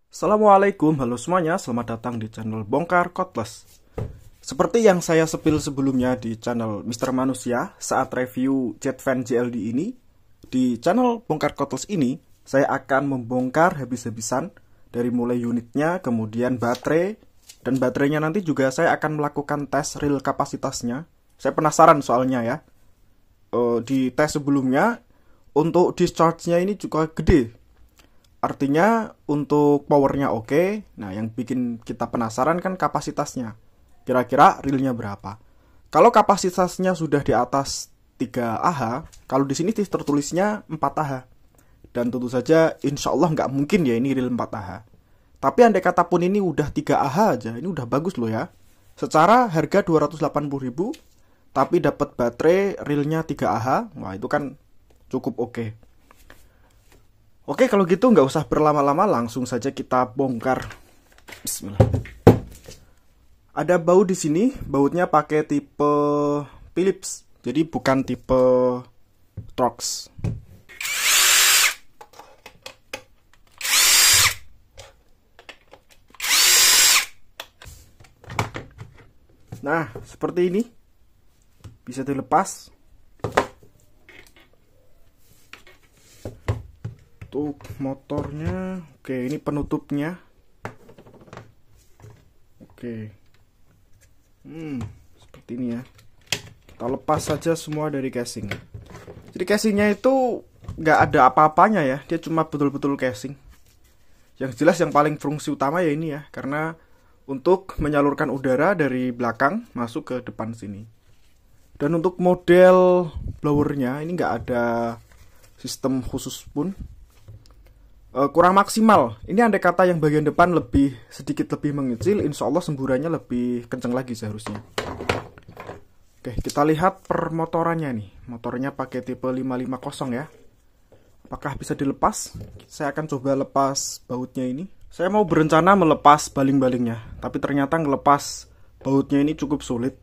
Assalamualaikum, halo semuanya, selamat datang di channel Bongkar Cordless. Seperti yang saya sepil sebelumnya di channel Mr. Manusia saat review Jetvan JLD ini, di channel Bongkar Cordless ini saya akan membongkar habis-habisan dari mulai unitnya, kemudian baterai, dan baterainya nanti juga saya akan melakukan tes real kapasitasnya. Saya penasaran soalnya ya, di tes sebelumnya untuk discharge-nya ini juga gede. Artinya untuk powernya oke. Nah, yang bikin kita penasaran kan kapasitasnya. Kira-kira realnya berapa? Kalau kapasitasnya sudah di atas 3 Ah, kalau di sini tertulisnya 4 Ah. Dan tentu saja insya Allah nggak mungkin ya ini real 4 Ah. Tapi andai kata pun ini udah 3 Ah aja, ini udah bagus loh ya. Secara harga 280.000, tapi dapat baterai realnya 3 Ah, wah itu kan cukup oke. Oke, kalau gitu nggak usah berlama-lama, langsung saja kita bongkar. Bismillah. Ada baut di sini, bautnya pakai tipe Philips, jadi bukan tipe Trox. Nah, seperti ini, bisa dilepas. Untuk motornya, oke, ini penutupnya. Oke, seperti ini ya. Kita lepas saja semua dari casing. Jadi casingnya itu nggak ada apa-apanya ya, dia cuma betul-betul casing. Yang jelas yang paling fungsi utama ya ini ya, karena untuk menyalurkan udara dari belakang masuk ke depan sini. Dan untuk model blowernya ini nggak ada sistem khusus pun. Kurang maksimal. Ini andai kata yang bagian depan sedikit lebih mengecil, insya Allah semburannya lebih kenceng lagi seharusnya. Oke, kita lihat permotorannya nih. Motornya pakai tipe 550 ya. Apakah bisa dilepas? Saya akan coba lepas bautnya ini. Saya mau berencana melepas baling-balingnya, tapi ternyata ngelepas bautnya ini cukup sulit.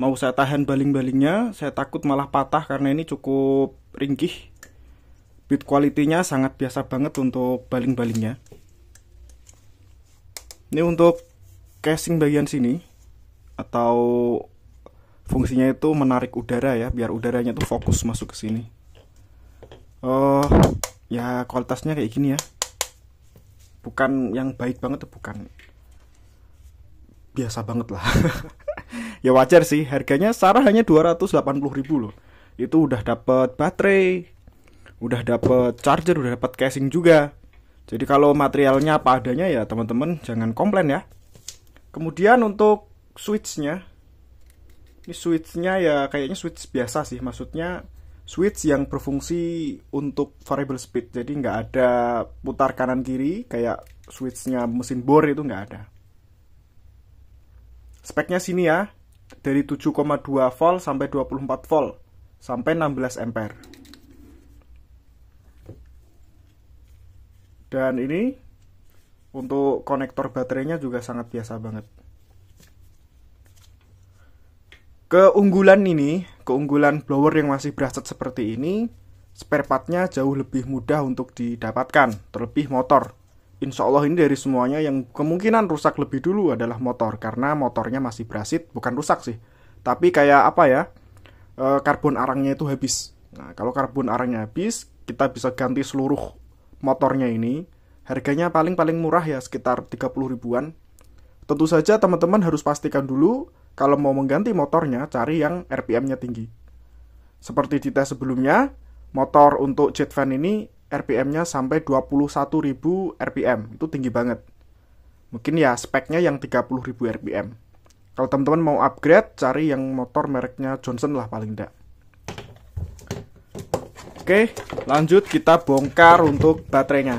Mau saya tahan baling-balingnya, saya takut malah patah karena ini cukup ringkih. Build quality-nya sangat biasa banget untuk baling-balingnya. Ini untuk casing bagian sini, atau fungsinya itu menarik udara ya, biar udaranya tuh fokus masuk ke sini. Ya kualitasnya kayak gini ya. Bukan yang baik banget, bukan. Biasa banget lah. Ya wajar sih, harganya secara hanya 280.000 loh. Itu udah dapat baterai, udah dapet charger, udah dapet casing juga. Jadi kalau materialnya apa adanya ya teman-teman jangan komplain ya. Kemudian untuk switchnya, ini switchnya ya kayaknya switch biasa sih, maksudnya switch yang berfungsi untuk variable speed. Jadi nggak ada putar kanan kiri kayak switchnya mesin bor, itu nggak ada. Speknya sini ya, dari 7,2 volt sampai 24 volt sampai 16 ampere. Dan ini untuk konektor baterainya juga sangat biasa banget. Keunggulan blower yang masih braset seperti ini, spare partnya jauh lebih mudah untuk didapatkan, terlebih motor. Insya Allah ini dari semuanya yang kemungkinan rusak lebih dulu adalah motor, karena motornya masih brasit, bukan rusak sih. Tapi kayak apa ya, karbon arangnya itu habis. Nah, kalau karbon arangnya habis, kita bisa ganti seluruh motornya ini. Harganya paling murah ya, sekitar 30 ribuan. Tentu saja teman-teman harus pastikan dulu kalau mau mengganti motornya, cari yang RPM-nya tinggi. Seperti di tes sebelumnya, motor untuk Jetvan ini RPM-nya sampai 21.000 RPM. Itu tinggi banget. Mungkin ya speknya yang 30.000 RPM. Kalau teman-teman mau upgrade, cari yang motor mereknya Johnson lah paling enggak. Oke, lanjut kita bongkar untuk baterainya.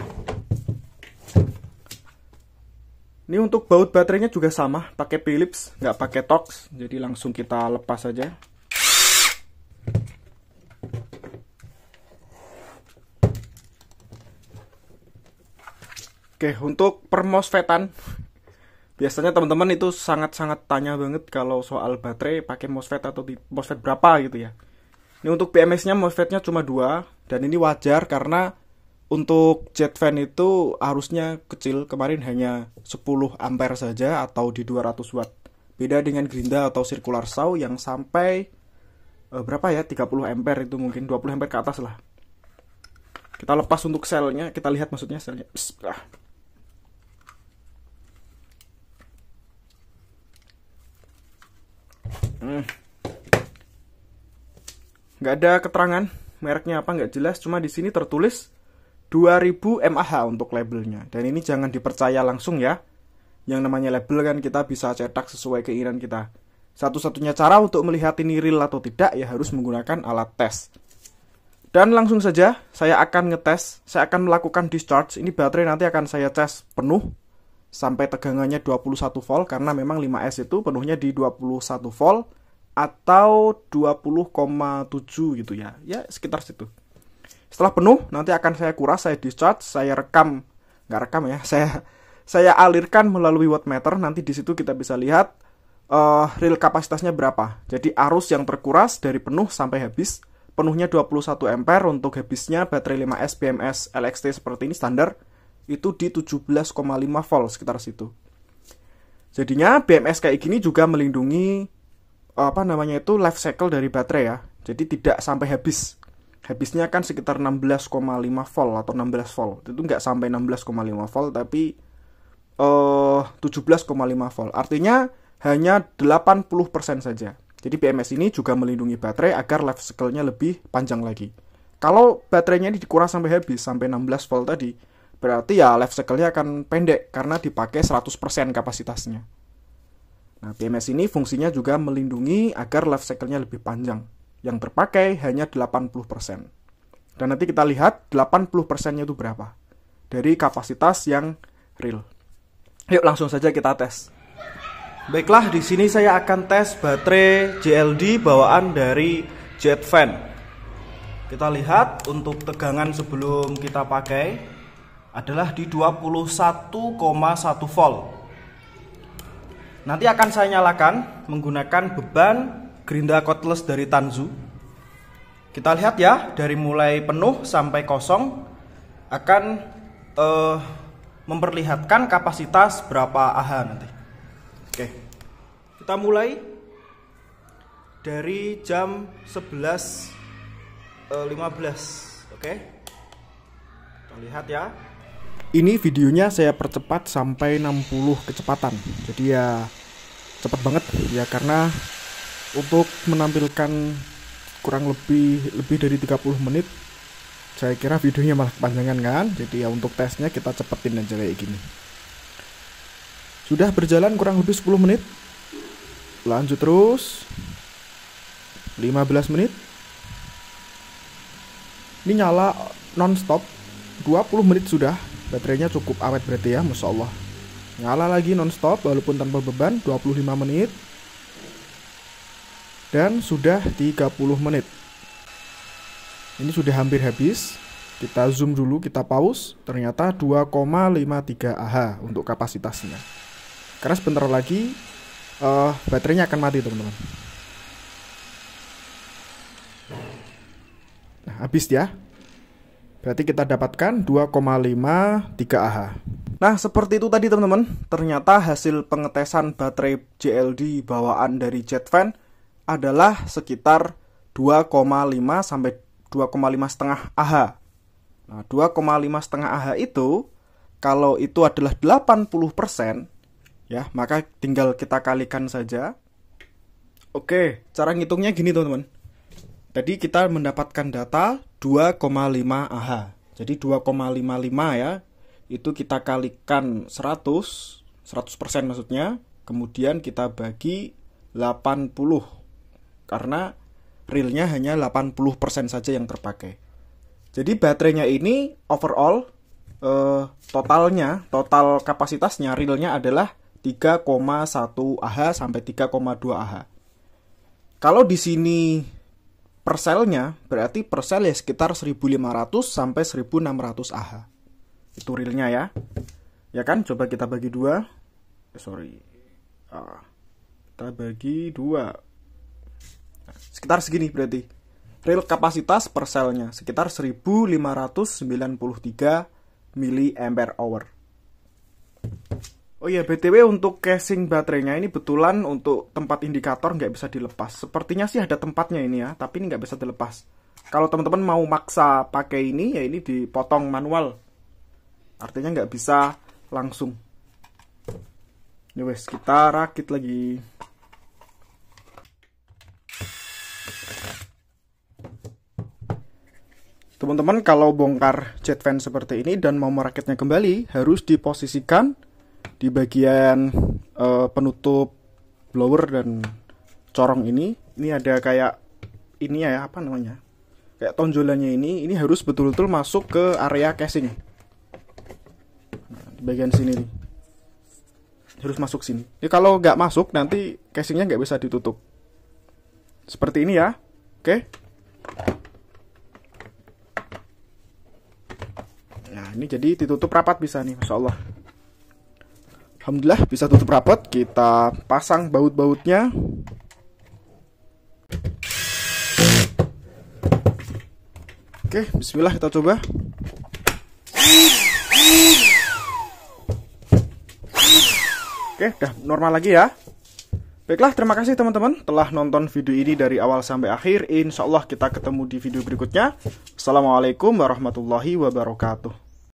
Ini untuk baut baterainya juga sama, pakai Philips, nggak pakai Torx, jadi langsung kita lepas saja. Oke, untuk per-MOSFET-an, biasanya teman-teman itu sangat-sangat tanya banget kalau soal baterai pakai MOSFET atau MOSFET berapa gitu ya. Ini untuk BMS-nya MOSFET-nya cuma 2, dan ini wajar karena untuk jet fan itu harusnya kecil, kemarin hanya 10 ampere saja atau di 200 watt. Beda dengan Grinda atau circular saw yang sampai berapa ya, 30 ampere, itu mungkin 20 ampere ke atas lah. Kita lepas untuk selnya, kita lihat maksudnya selnya. Bismillah. Nggak ada keterangan mereknya apa, nggak jelas, cuma di sini tertulis 2000 mAh untuk labelnya. Dan ini jangan dipercaya langsung ya. Yang namanya label kan kita bisa cetak sesuai keinginan kita. Satu-satunya cara untuk melihat ini real atau tidak ya harus menggunakan alat tes. Dan langsung saja saya akan ngetes, saya akan melakukan discharge. Ini baterai nanti akan saya cas penuh sampai tegangannya 21 volt karena memang 5S itu penuhnya di 21 volt atau 20,7 gitu ya. Ya sekitar situ. Setelah penuh nanti akan saya kuras, saya discharge, saya rekam, nggak rekam ya, saya alirkan melalui wattmeter. Nanti di situ kita bisa lihat real kapasitasnya berapa. Jadi arus yang terkuras dari penuh sampai habis, penuhnya 21 ampere, untuk habisnya baterai 5S BMS LXT seperti ini standar itu di 17,5 volt sekitar situ. Jadinya BMS kayak gini juga melindungi life cycle dari baterai ya. Jadi tidak sampai habis. Habisnya kan sekitar 16,5 volt atau 16 volt. Itu nggak sampai 16,5 volt tapi 17,5 volt. Artinya hanya 80% saja. Jadi BMS ini juga melindungi baterai agar life cycle-nya lebih panjang lagi. Kalau baterainya ini dikuras sampai habis, sampai 16 volt tadi, berarti ya life cycle-nya akan pendek karena dipakai 100% kapasitasnya. Nah, BMS ini fungsinya juga melindungi agar life cycle-nya lebih panjang. Yang terpakai hanya 80%. Dan nanti kita lihat 80%-nya itu berapa dari kapasitas yang real. Yuk langsung saja kita tes. Baiklah, di sini saya akan tes baterai JLD bawaan dari Jetfan. Kita lihat untuk tegangan sebelum kita pakai adalah di 21,1 volt. Nanti akan saya nyalakan menggunakan beban Grinda cordless dari Tanzu. Kita lihat ya, dari mulai penuh sampai kosong akan memperlihatkan kapasitas berapa Ah nanti. Oke, kita mulai dari jam 11.15. Oke, kita lihat ya. Ini videonya saya percepat sampai 60 kecepatan. Jadi ya cepet banget ya, karena untuk menampilkan kurang lebih dari 30 menit, saya kira videonya malah kepanjangan kan. Jadi ya untuk tesnya kita cepetin aja kayak gini. Sudah berjalan kurang lebih 10 menit. Lanjut terus 15 menit. Ini nyala non-stop 20 menit sudah. Baterainya cukup awet berarti ya, Masya Allah. Nyala lagi non-stop walaupun tanpa beban 25 menit. Dan sudah 30 menit. Ini sudah hampir habis. Kita zoom dulu, kita pause. Ternyata 2,53 Ah untuk kapasitasnya. Karena sebentar lagi baterainya akan mati teman-teman. Nah, habis ya. Berarti kita dapatkan 2,53 Ah. Nah, seperti itu tadi teman-teman. Ternyata hasil pengetesan baterai JLD bawaan dari Jetfan adalah sekitar 2,5 sampai 2,5,5 Ah. Nah, 2,5,5 Ah itu kalau itu adalah 80% ya, maka tinggal kita kalikan saja. Oke, cara ngitungnya gini teman-teman. Tadi kita mendapatkan data 2,5 Ah. Jadi 2,55 ya. Itu kita kalikan 100% maksudnya. Kemudian kita bagi 80. Karena realnya hanya 80% saja yang terpakai. Jadi baterainya ini overall total kapasitasnya realnya adalah 3,1 Ah sampai 3,2 Ah. Kalau di sini perselnya berarti persel ya sekitar 1500 sampai 1600 Ah. Itu realnya ya. Ya kan, coba kita bagi 2. Kita bagi 2. Nah, sekitar segini berarti. real kapasitas per selnya sekitar 1593 mAh. Oh iya, BTW untuk casing baterainya ini betulan untuk tempat indikator nggak bisa dilepas. Sepertinya sih ada tempatnya ini ya, tapi ini nggak bisa dilepas. Kalau teman-teman mau maksa pakai ini, ya ini dipotong manual. Artinya nggak bisa langsung. Ini wes, kita rakit lagi. Teman-teman kalau bongkar jet fan seperti ini dan mau merakitnya kembali, harus diposisikan di bagian penutup blower dan corong ini ada kayak ini ya, apa namanya, kayak tonjolannya ini harus betul-betul masuk ke area casing. Nah, di bagian sini nih harus masuk sini. Jadi kalau nggak masuk nanti casingnya nggak bisa ditutup. Seperti ini ya, oke. Nah ini jadi ditutup rapat bisa nih, Masya Allah. Alhamdulillah bisa tutup rapat. Kita pasang baut-bautnya. Oke, bismillah kita coba. Oke, udah normal lagi ya. Baiklah, terima kasih teman-teman telah nonton video ini dari awal sampai akhir. Insya Allah kita ketemu di video berikutnya. Assalamualaikum warahmatullahi wabarakatuh.